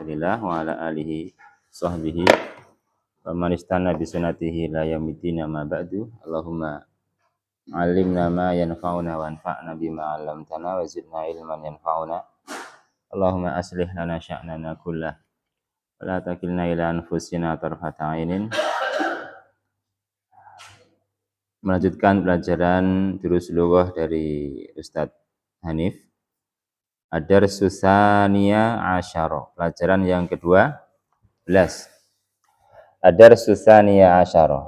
Rasulillah wa ala alihi sahbihi wa man istana bi sunnatihi la yaumiddin ma ba'du. Allahumma 'allimna ma yanfa'una wa anfa'na bima 'allamtana wa zidna ilman yanfa'una. Allahumma aslih lana sya'nana kullah wa la takilna ila anfusina tarfata 'ainin. Melanjutkan pelajaran Durus Lughah dari Ustadz Hanif. Ad-Darsus Tsaniya Asyara, pelajaran yang ke-12. Ad-Darsus Tsaniya Asyara.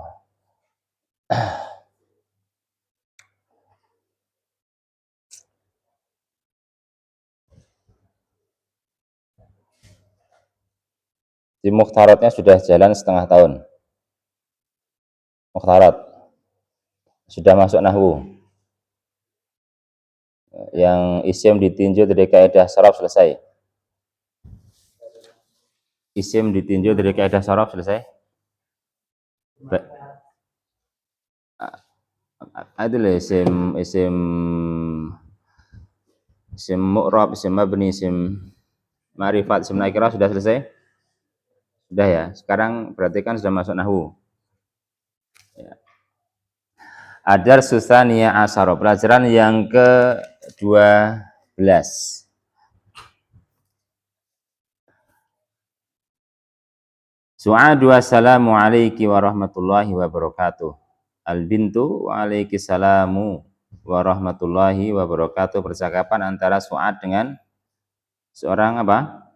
Di mukhtaratnya sudah jalan setengah tahun. Mukhtarat sudah masuk nahwu. Yang isim ditinjau dari kaidah saraf selesai. Isim ditinjau dari kaidah saraf selesai. Ada isim mu'rab, isim mabni, isim ma'rifat, isim nakirah sudah selesai? Sudah ya. Sekarang berarti kan sudah masuk nahwu. Ya. Ad-Darsus Tsaniya Asyara, pelajaran yang ke-12. Su'adu assalamu alayki wa rahmatullahi wa barakatuh. Al-bintu wa alayki salamu wa rahmatullahi wa barakatuh. Percakapan antara Su'ad dengan seorang apa?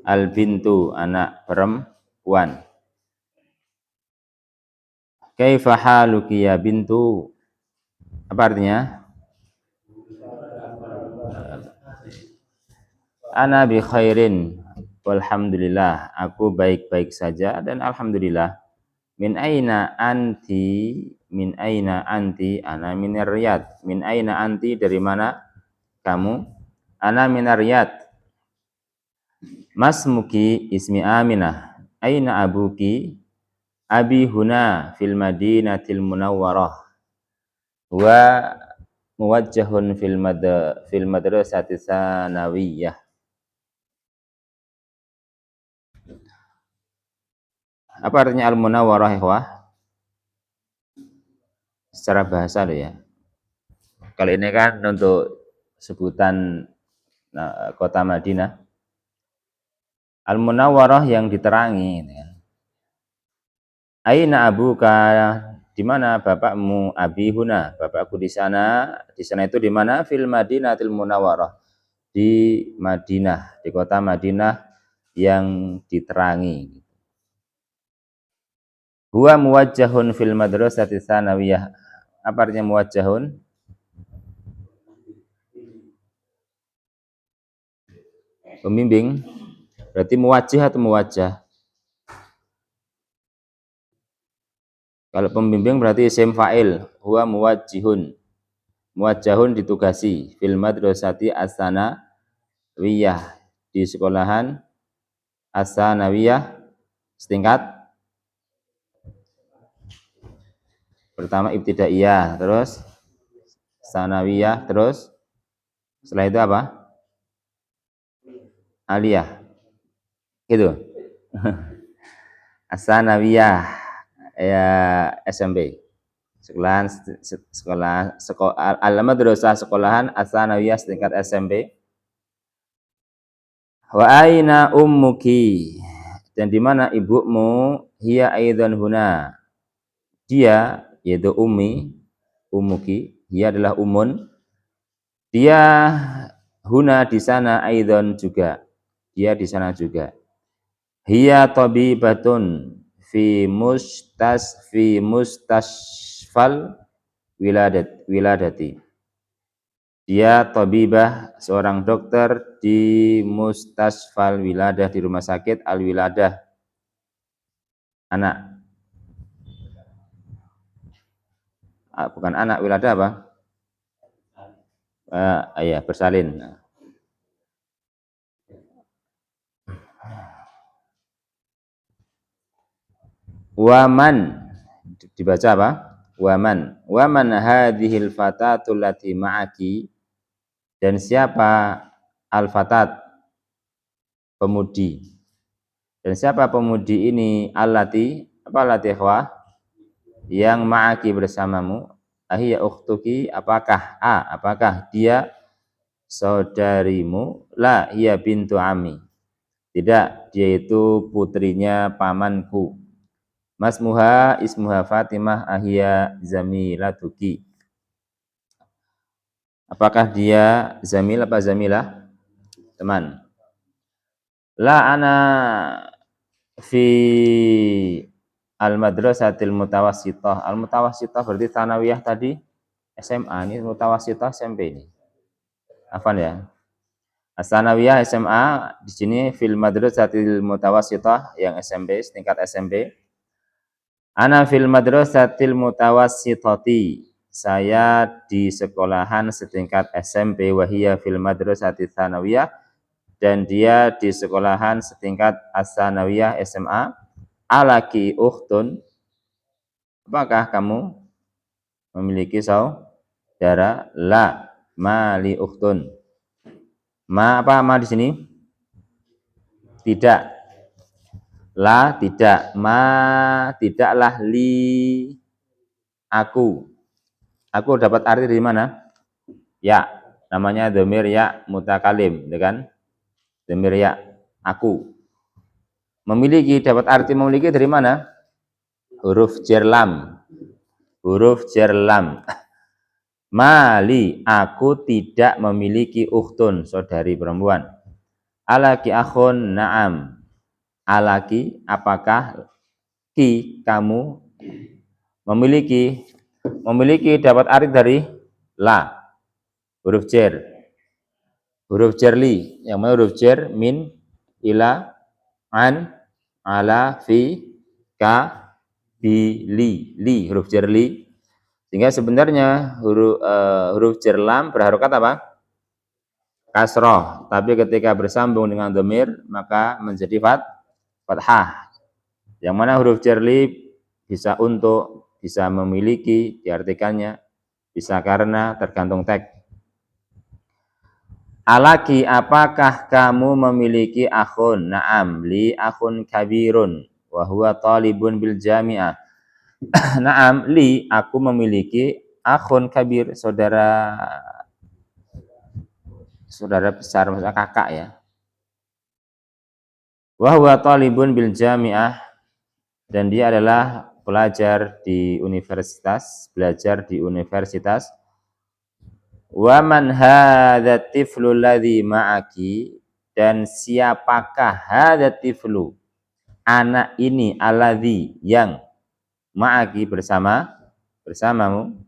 Al-bintu, anak perempuan. Kaifa haluki ya bintu? Apa artinya? Ana bi khairin walhamdulillah, aku baik-baik saja dan alhamdulillah. Min aina anti? Min aina anti? Ana minar Riyadh. Min aina anti? Dari mana kamu? Ana minar Riyadh. Masmuki? Ismi Aminah. Aina abuki? Abi huna fil Madinatil Munawwarah. Wa muwajjahun fil madrasati tsanawiyah. Apa artinya al-munawwarah, ikhwah? Secara bahasa loh ya. Kalau ini kan untuk sebutan kota Madinah. Al-munawwarah yang diterangi. Aina abuka? Di mana bapakmu? Abi huna, bapakku di sana. Di sana itu di mana? Fil Madinatil Munawwarah. Di Madinah, di kota Madinah yang diterangi. Huwa muwajjahun fil madrasati tsanawiyah. Apa artinya muwajjahun? Pembimbing. Berarti muwajjih atau muwajjah? Kalau pembimbing berarti isim fa'il. Huwa muwajjihun. Muwajjahun ditugasi. Fil madrasati as-tsanawiyah. Di sekolahan as-tsanawiyah setingkat pertama ibtidaiyah, terus tsanawiyah, terus setelah itu apa? Aliyah. Gitu. As-tsanawiyah ya SMP. Sekolah al-madrasah sekolahan as-tsanawiyah setingkat SMP. Wa aina ummuki? Dan di mana ibumu? Hiya aidan huna. Dia yaitu ummuki, dia adalah umun. Dia huna di sana, aidan juga. Dia di sana juga. Hiya tabibatun fi mustasfal wiladati. Dia tabibah, seorang dokter di mustasfal wiladah, di rumah sakit al-wiladah, anak. Bukan anak, wiladah apa? Iya, bersalin. Waman, dibaca apa? Waman hadhil fatatul lati ma'aki? Dan siapa al-fatat, pemudi. Dan siapa pemudi ini? Allati, apa allati ikhwah? Yang ma'aki bersamamu. Ahiyya ukhtuki, apakah dia saudarimu? La, hiya bintu ami. Tidak, dia itu putrinya pamanku. Ismuha Fatimah ahiyya zamilatuki. Apakah dia zamil apa zamilah? Teman. La ana fi al-madrasatil mutawassithah. Al-mutawassithah berarti tsanawiyah tadi SMA, ini mutawassithah SMP ini. Hafal ya. As-tsanawiyah SMA di sini fil madrasatil mutawassithah yang SMP, tingkat SMP. Ana fil madrasatil mutawassithati. Saya di sekolahan setingkat SMP wahiyya fil madrasati tsanawiyah dan dia di sekolahan setingkat as-tsanawiyah SMA. Alaki ukhtun. Apakah kamu memiliki saudara? La, mali ukhtun. Ma apa ma di sini? Tidak. La tidak, ma tidaklah li aku. Aku dapat arti dari mana? Ya, namanya dhamir ya mutakalim, kan? Dhamir ya, aku. Memiliki, dapat arti memiliki dari mana? Huruf jar lam. Huruf jar lam. Mali, aku tidak memiliki ukhtun, saudari perempuan. Alaki akhun, na'am. Alaki, apakah ki kamu memiliki dapat arti dari la, huruf li, yang mana huruf jar min, ila, an, ala, fi, ka, bi, li, huruf jar li. Sehingga sebenarnya huruf jar lam berharokat apa? Kasroh, tapi ketika bersambung dengan dhamir maka menjadi fathah. Yang mana huruf jar li bisa untuk, bisa memiliki, diartikannya, bisa karena, tergantung teks. Alaki, apakah kamu memiliki akhun? Naam, li akhun kabirun, wa huwa talibun bil jami'ah. Naam, li, aku memiliki akhun kabir, saudara besar, maksudnya kakak ya. Wa huwa talibun bil jami'ah, dan dia adalah belajar di universitas. Wa man hadzal tiflu alladzi ma'aki, dan siapakah hadzal tiflu, anak ini, alladzi, yang, ma'aki, bersamamu.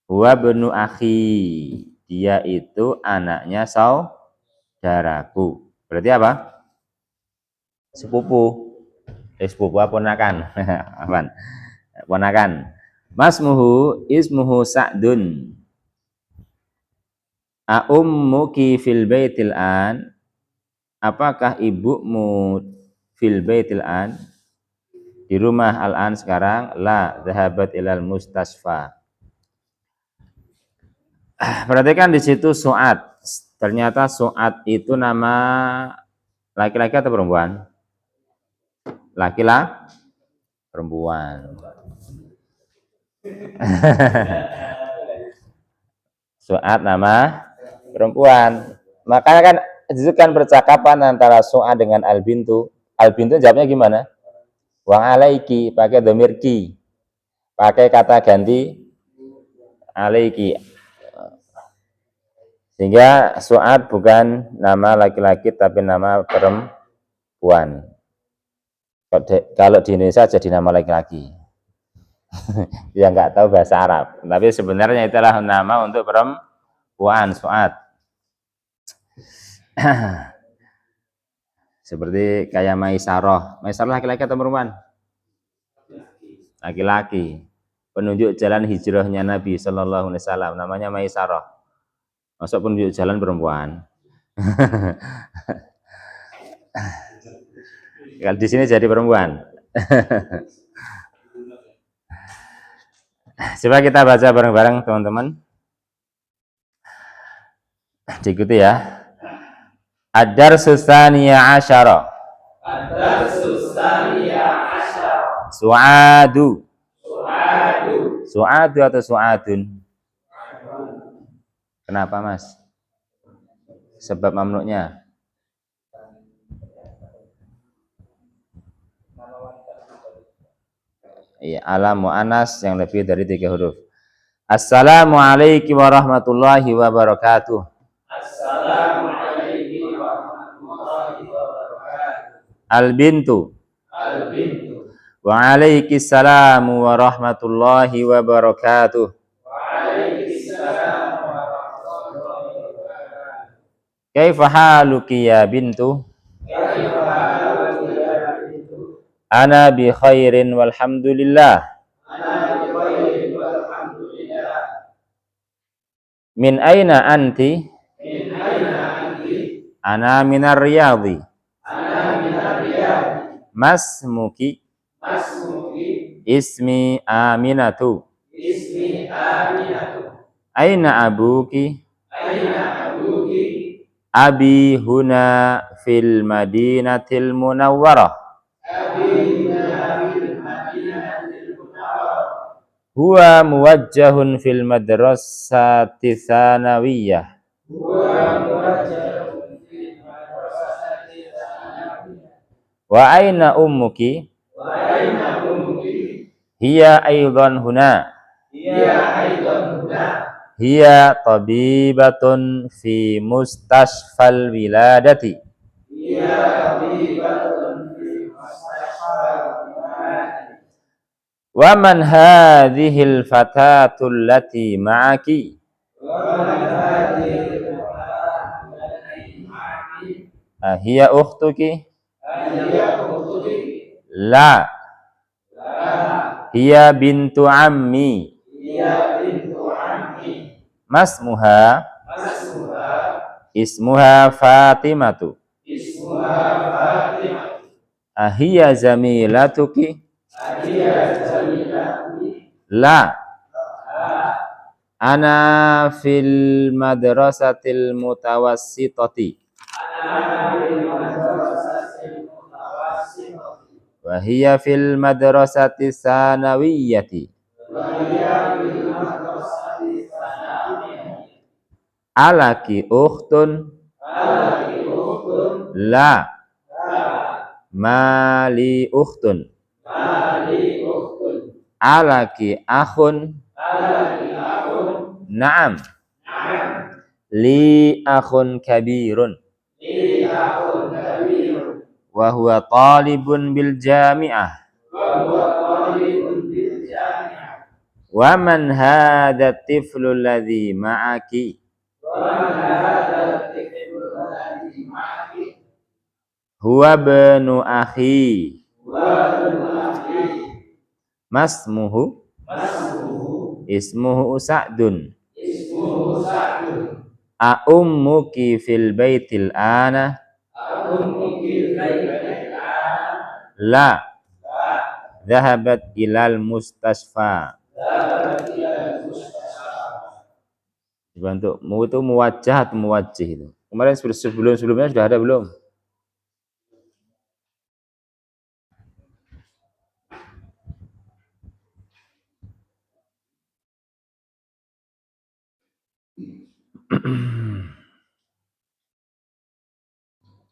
Wa bnu akhi, dia itu anaknya saudaraku. Berarti apa? Sepupu ponakan. Apaan? Ponakan. Ismuhu Sa'dun. Ummuki fil baitil an. Apakah ibumu fil baitil an? Di rumah al-an sekarang? La, dhahabat ilal mustasfa. Perhatikan di situ Su'ad. Ternyata Su'ad itu nama laki-laki atau perempuan? Laki-laki, perempuan. Su'ad nama perempuan. Makanya kan disebutkan percakapan antara Su'ad dengan al-bintu. Al-bintu jawabnya gimana? Wa alaiki, pakai dhamir ki. Pakai kata ganti alaiki. Sehingga Su'ad bukan nama laki-laki tapi nama perempuan. Kalau di Indonesia jadi nama laki-laki. Yang nggak tahu bahasa Arab. Tapi sebenarnya itulah nama untuk perempuan, Su'ad. Seperti kayak Maisarah. Maisarah laki-laki atau perempuan? Laki-laki. Penunjuk jalan hijrahnya Nabi Sallallahu Alaihi Wasallam. Namanya Maisarah. Masuk penunjuk jalan perempuan. Kalau di sini jadi perempuan. Coba kita baca bareng-bareng teman-teman. Diikuti ya. Ad-darsu tsaniya asyara. Su'adu. Su'adu atau su'adun? Kenapa Mas? Sebab mamnuknya? Iya, alam mu'annas yang lebih dari 3 huruf. Assalamualaikum warahmatullahi wabarakatuh. Assalamualaikum warahmatullahi wabarakatuh. Al-bintu. Waalaikumsalam warahmatullahi wabarakatuh. Kaifa haluki ya bintu? Ana bi khairin walhamdulillah. Min aina anti? Ana minar riyadhi. Masmuki? Ismi Aminatu. Aina abuki? Abi huna fil madinatil munawwarah. Huwa muwajjahun fil madrasati tsanawiyah. Wa aina ummuki? Hiya aidan huna. Hiya tabibatun fi mustashfal wiladati. Wa man hadhil fatatul lati ma'aki? Hiya ukhtuki? La. Hiya bintu ammi. Masmuha? Ismuha Fatimatu. Hiya zamilatuki? La. Ana fil madrasatil mutawassitati. Wa hiya fil madrasati tsanawiyati. Alaki ukhtun? La. Mali ukhtun. Alaki akhun? Naam. Li akhun kabirun. Wa huwa talibun bil jami'ah. Wa man hadha tiflu alladhi ma'aki? Huwa banu akhi. Masmuhu? Ismuhu Sa'dun. A ummuki fil baitil ana? La. Dhahabat ilal mustashfa. Dibantu. Mu itu muwajjah atau muwajjih itu. Kemarin sebelumnya sudah ada belum?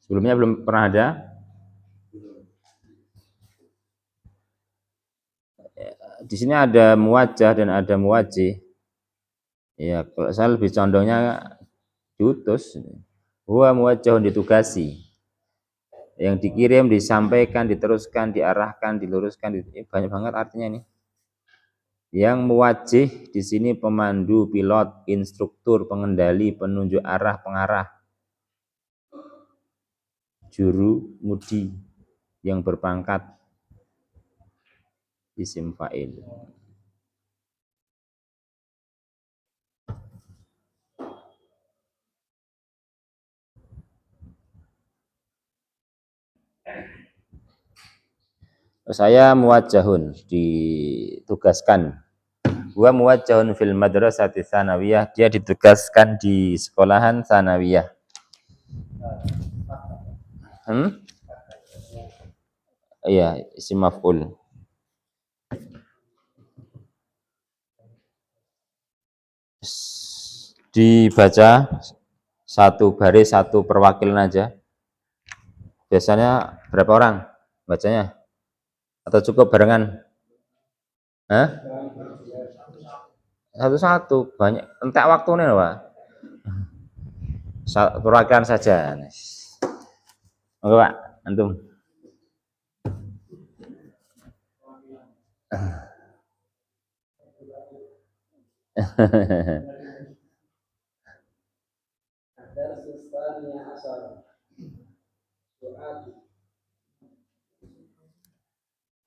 Sebelumnya belum pernah ada. Di sini ada muwajjah dan ada muwajjih. Ya, kalau saya lebih condongnya diutus. Huwa muwajjahun, ditugasi. Yang dikirim, disampaikan, diteruskan, diarahkan, diluruskan, banyak banget artinya ini. Yang muwajjih di sini pemandu, pilot, instruktur, pengendali, penunjuk arah, pengarah. Juru mudi yang berpangkat isim fa'il. Saya muwajjahun, ditugaskan. Gua muwajjahun fil madrasati tsanawiyah, dia ditugaskan di sekolahan tsanawiyah. Iya, isim maf'ul. Dibaca satu baris satu perwakilan aja. Biasanya berapa orang bacanya? Atau cukup barengan? Hah? Satu-satu, banyak. Entek waktunya, Pak. Perwakilan saja. Oke, Pak. Antum.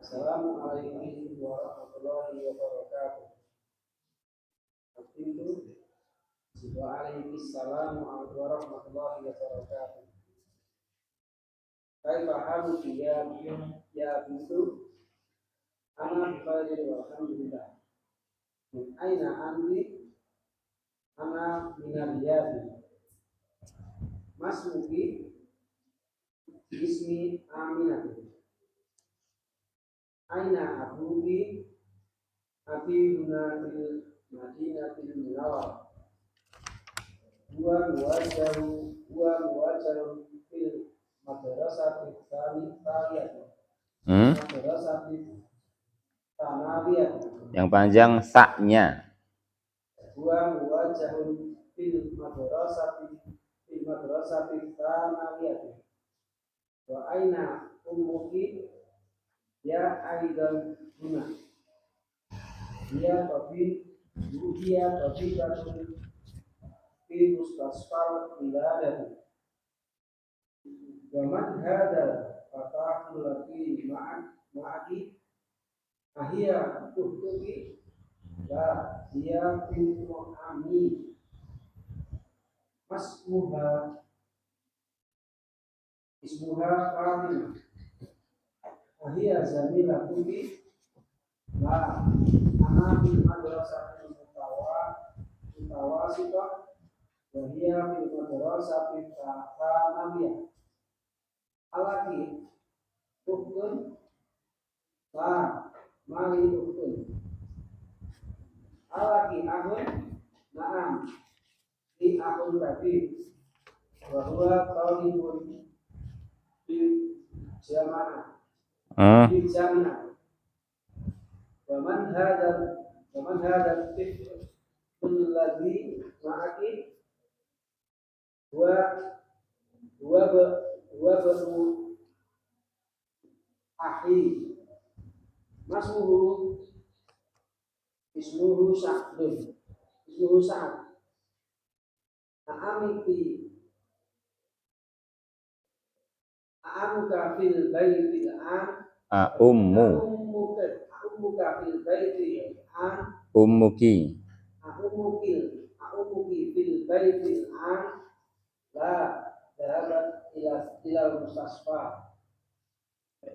Assalamualaikum warahmatullahi wabarakatuh. Waalaikumsalam warahmatullahi wabarakatuh. Kaifa haluki ya bintu? Ana bi khairin walhamdulillah. Min aina anti? Ana minal Riyadh. Masmuki ismi Aminah. Aina abuki? Abiduna fil Madinatil Munawwarah. Huwa muwajjahu fil madrasati tsanawiyah. Madrasati tsanawiyah. Yang panjang saknya. Huwa muwajjahun fil madrasati tsanawiyah. Wa aina ummuki ya aidan huna. Dia tabibun fi mustasfal wiladati. Wa man hada fatahul lati ma'aki ahia tuhtuki la dia bintu ami ismuha Fatimah ahia zamila tuki la ana bil madrasati mutawasita wa hiya bil madrasati tsanawiyah. Alaki uktun la mali uktun. Alaki ahun na'am li ahun kabir wa huwa talibun bil jamaah bil jami'ah. Wa man hadha tifl alladhi ma'aki wa banu ahi ismuhu Sa'ad. A'amuka fil baitil an A'ummuka fil baitil an Ummuki A'ummuki fil baitil an la dhahabat ila mustasfa.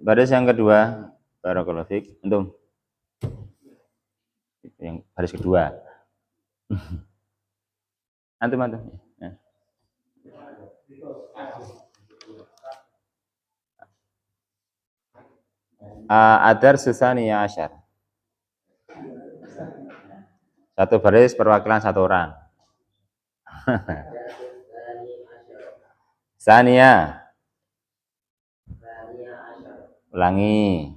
Baris yang kedua, barakallahu fiik. Antum. Yang baris kedua. Antum. Ya. Adar susani ya asyar. Satu baris perwakilan satu orang. Sania. Ulangi.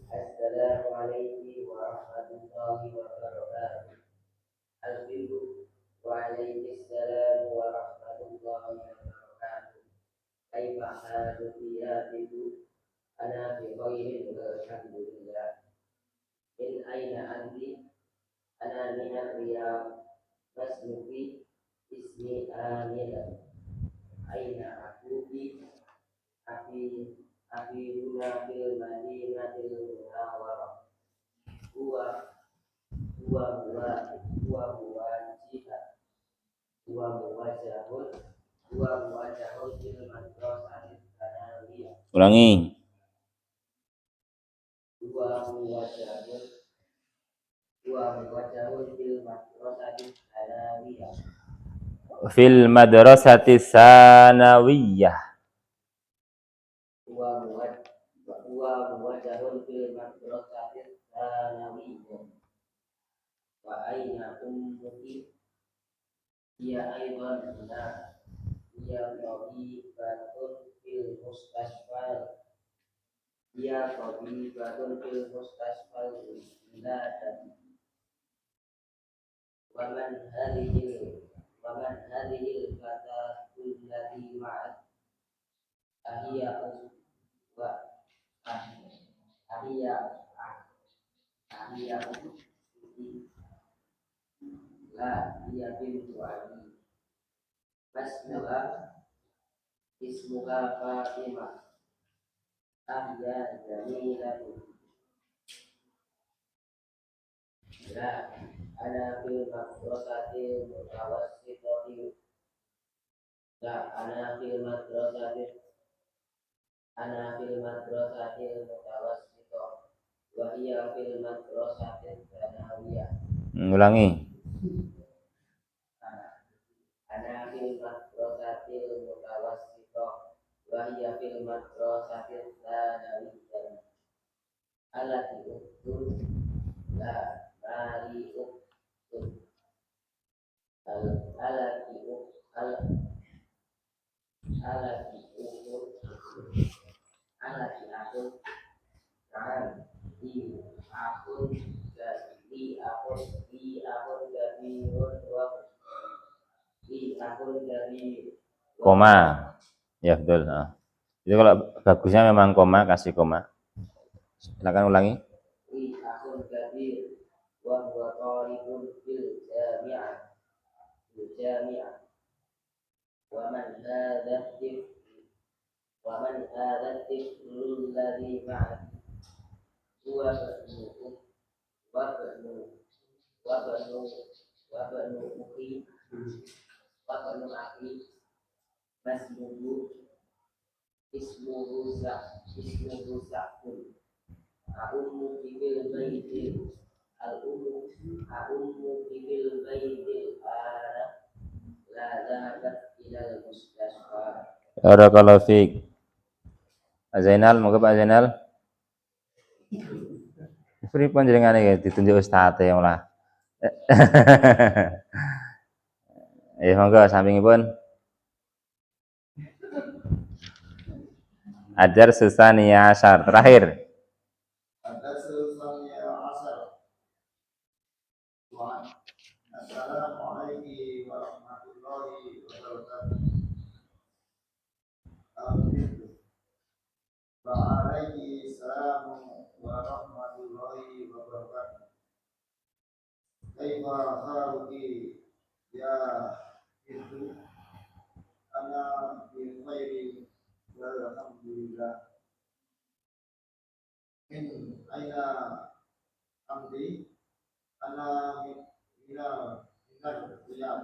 Assalamualaikum warahmatullahi wabarakatuh. Waalaikumsalam warahmatullahi wabarakatuh. Kaifa haluki ya bintu? Ana bi khairin walhamdulillah. Min aina anti? Ana minal Riyadh. Masmuki ismi Aminah. Aina akuki Abiduna fil Madinatil Munawwarah. Huwa muwajjahun fil madrasati tsanawiyah. Ulangi. Huwa muwajjahun fil madrasati tsanawiyah. fil madrasati sanawiyah. Huwa muwajjahun fil madrasati tsanawiyyah. Wa aina ummuki? Hiya aidan huna. Hiya tabibatun fil mustashfal. Hiya tabibatun fil mustashfal wiladah. Wa man hadhihi al-fatatu allati ma'ak? Ahiya wa ahiya ahiya la hiya bintu Ali. Masmuha ismuha Fatimah. Ahya jamilatu. La ana fil madrasati mutawassitati. La ana fil madrasati mutawassitah. Wa hiya fil madrasati tsanawiyah. Ulangi. Ana fil madrasati mutawassitah. Wa hiya fil madrasati tsanawiyah. Alati uktun la mali uktun. Alati uktun alati akun kan di akun gabirun wa di akun gabir Koma. Ya betul. Nah. Itu kalau bagusnya memang koma, kasih koma. Silakan ulangi. di akun gabir wa huwa talibun fil jami'ah wa man hadha tiflul ladzi ma'a huwa banu wa banu wa banu wa banu ukhi wa banu akhi masmuhu ismuhu Zakun. A'ummu bil baitil bil baitil la zahabat ilal mustasfa. Barakallahu fiik. Zainal, moga Pak Zainal. Pripun jenengane ya ditunjuk ustaz ya malah. Ya monggo sampingipun. Ajar susania asyar terakhir. Assalamualaikum warahmatullahi wabarakatuh. Waalaikumsalam warahmatullahi wabarakatuh. Kaifa haluki ya itu ana bi khairi walhamdulillah. Min aina amdi ana minal riyad.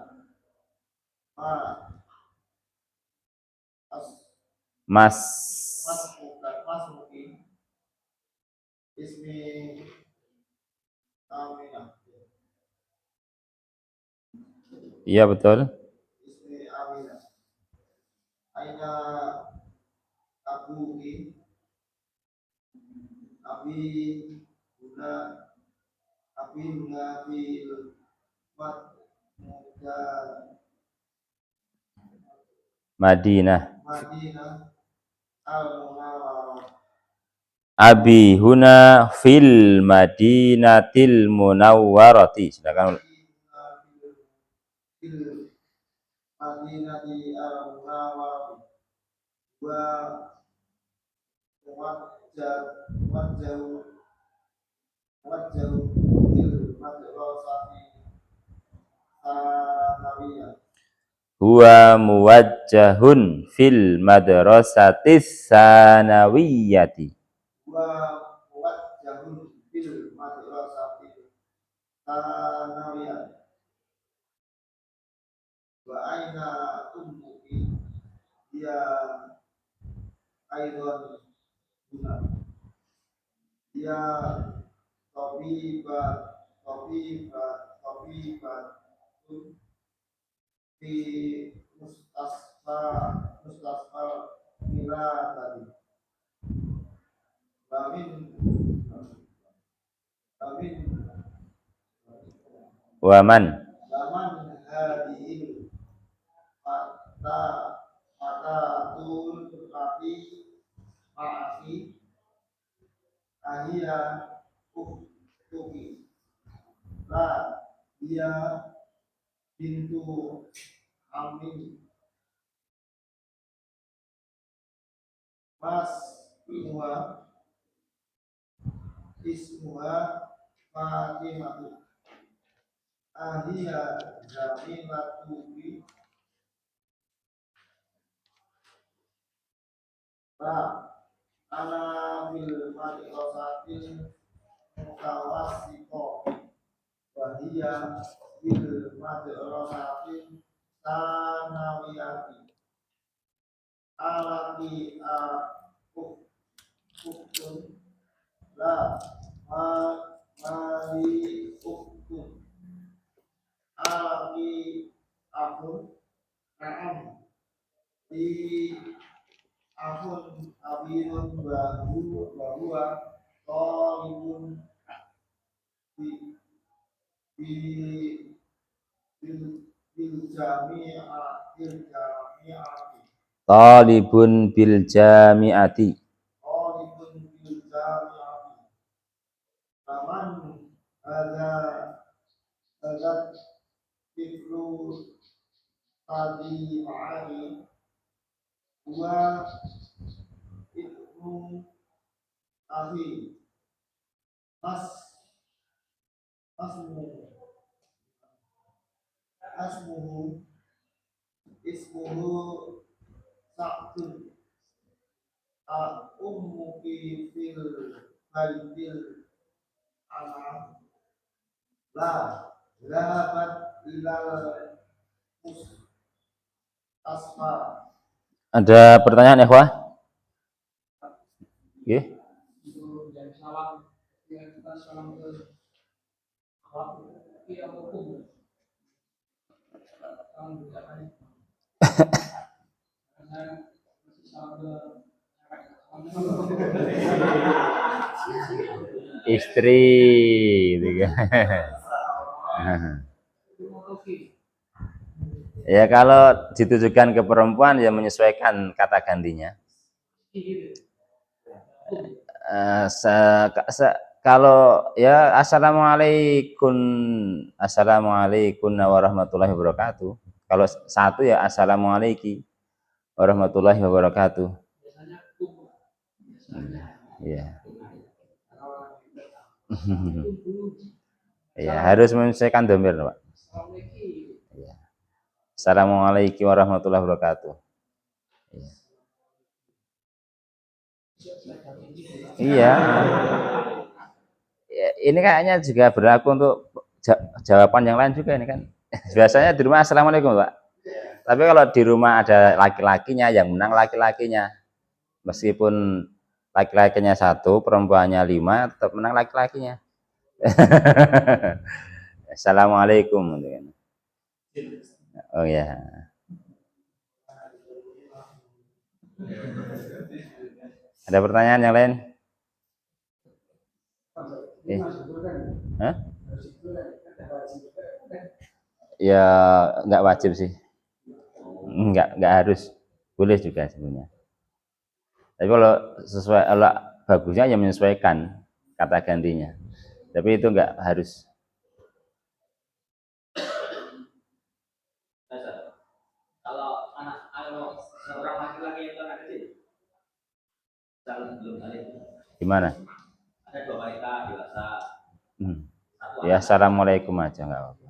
Mas Mungkin ismi Aminah. Iya betul. Ismi Aminah. Aina abuki Abi huna fil mat muda Madinah. al-Munawwarah. Abi huna fil Madinatil Munawwarati. Silakan. Fil Madinati al-Munawwarah. Wa wajjah fil madrasati sanawiyah. Huwa muwajjahun fil madrasatis sanawiyati. Wa muwajjahun fil madrasati sanawiyah. Wa aina ummuki? Dia aidan guna. Dia tabibatun di mustasfa mila tadi. Amin Waman. hadil mata tul api maafi ahia uktuki la dia bintu amin mas ismuha Fatimatu ahia jamilatu bi la ana bil madrasatil mutawassito wahia bil madrasatil sanawiyati alaki uktun la mali uktun alaki akun naam di akun abinun bahwa tolibun di di bil jami'ati Talibun bil jami'ati. tolibun bil jami'ati taman ada tiklu tadi ma'ani dua ibnu ahi mas asmuhu ismuhu sa'tun ummuki fil baitil anam la zahabat ilal mustasfa. Ada pertanyaan ikhwah? Nggih. Salam kita salam ke iya hukum salam bukan karena salam Istri gitu kan. Ya kalau ditujukan ke perempuan ya menyesuaikan kata gantinya. Kalau ya assalamualaikum warahmatullahi wabarakatuh. Kalau satu ya assalamualaikum warahmatullahi wabarakatuh. Ya. Ya harus menyesuaikan dhamir, Pak. Ya. Assalamualaikum warahmatullahi wabarakatuh. Ya. Iya. Ya, ini kayaknya juga berlaku untuk jawaban yang lain juga ini kan. Biasanya di rumah assalamualaikum, Pak. Tapi kalau di rumah ada laki-lakinya, yang menang laki-lakinya. Meskipun laki-lakinya 1, perempuannya 5, tetap menang laki-lakinya. Assalamualaikum. Oh ya. Ada pertanyaan yang lain? Hah? Ya nggak wajib sih. Nggak harus. Boleh juga sebenarnya. Tapi kalau sesuai, kalau bagusnya yang menyesuaikan kata gantinya. Tapi itu nggak harus. Kalau seorang laki-laki itu anak kecil, belum balik. Gimana? Ada 2 wanita dewasa. Ya assalamualaikum aja nggak apa-apa.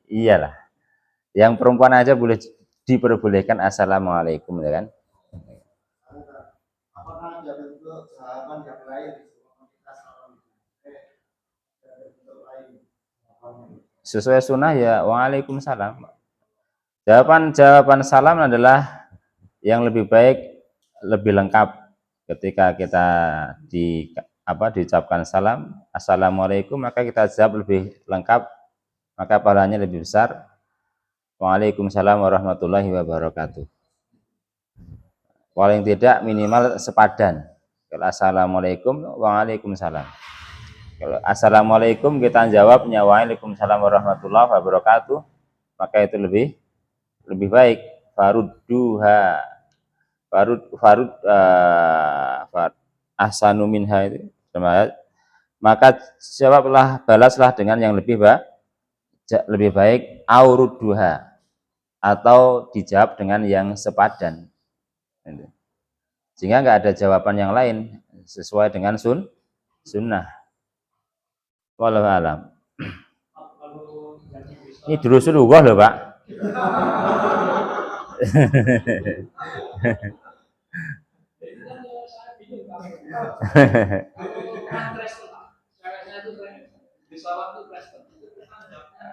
Iyalah. Yang perempuan aja boleh diperbolehkan assalamualaikum ya kan? Apakah ada bentuk sahabat yang lain? Sesuai sunnah ya waalaikumsalam. Jawaban salam adalah yang lebih baik, lebih lengkap ketika kita diucapkan salam, assalamualaikum, maka kita jawab lebih lengkap, maka pahalanya lebih besar. Waalaikumsalam warahmatullahi wabarakatuh. Paling tidak minimal sepadan. Kalau assalamualaikum, waalaikumsalam. Kalau assalamualaikum kita jawabnya waalaikumsalam warahmatullahi wabarakatuh, maka itu lebih baik. Farudduha, ahsanu minha itu. Maka jawablah, balaslah dengan yang lebih baik, aurudduha, atau dijawab dengan yang sepadan. Sehingga nggak ada jawaban yang lain sesuai dengan sunnah. Wallahu alam. Kalau gaji besar, Ini durusul loh Pak. saya bingung kalau Kristen, saya itu di salam itu Kristen.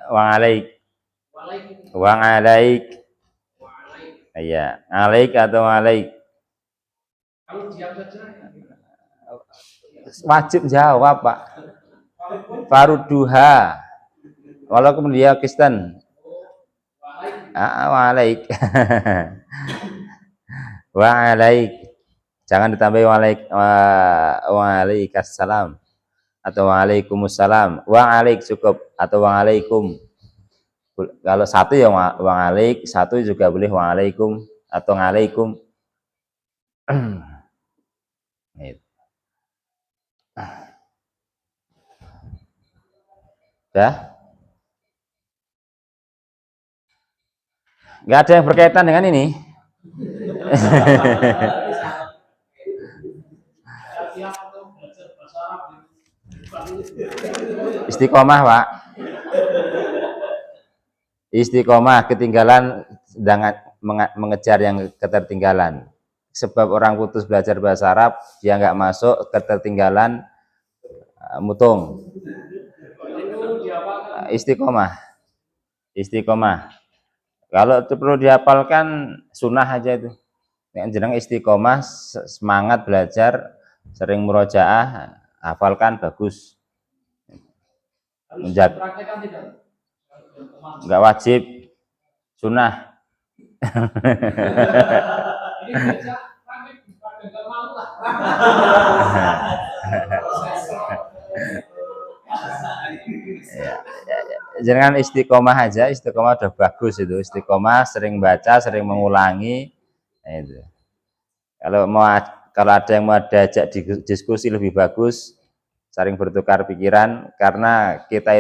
Wa'alaik. Waalaikumsalam. Wa'alaik. Waalaikumsalam. Iya, alaik atau alaik. Kalau diam saja, Wajib jawab, Pak. Farudduha. Walaupun dia Kristen. Wa'alaik. Wa'alaik. Jangan ditambahi wa'alaikassalam atau wa'alaikumussalam. Wa'alaik cukup atau wa'alaikum. Kalau satu ya wa'alaik, satu juga boleh wa'alaikum atau ng'alaikum. Dah? Nggak ada yang berkaitan dengan ini. tiap atau belajar bahasa Arab. Istiqomah, Pak. Istiqomah, ketinggalan sedang mengejar yang ketertinggalan. Sebab orang putus belajar bahasa Arab, dia nggak masuk, ketertinggalan mutung. Istiqomah. Kalau itu perlu dihafalkan, sunnah aja itu. Yang jeneng istiqomah, semangat belajar, sering murojaah, hafalkan bagus. Praktekkan tidak? Enggak wajib, sunnah. Ini baca praktek enggak malu lah. Jangan istiqomah aja, istiqomah udah bagus itu. Istiqomah sering baca, sering mengulangi. Nah, itu. Kalau ada yang mau diajak diskusi lebih bagus, sering bertukar pikiran, karena kita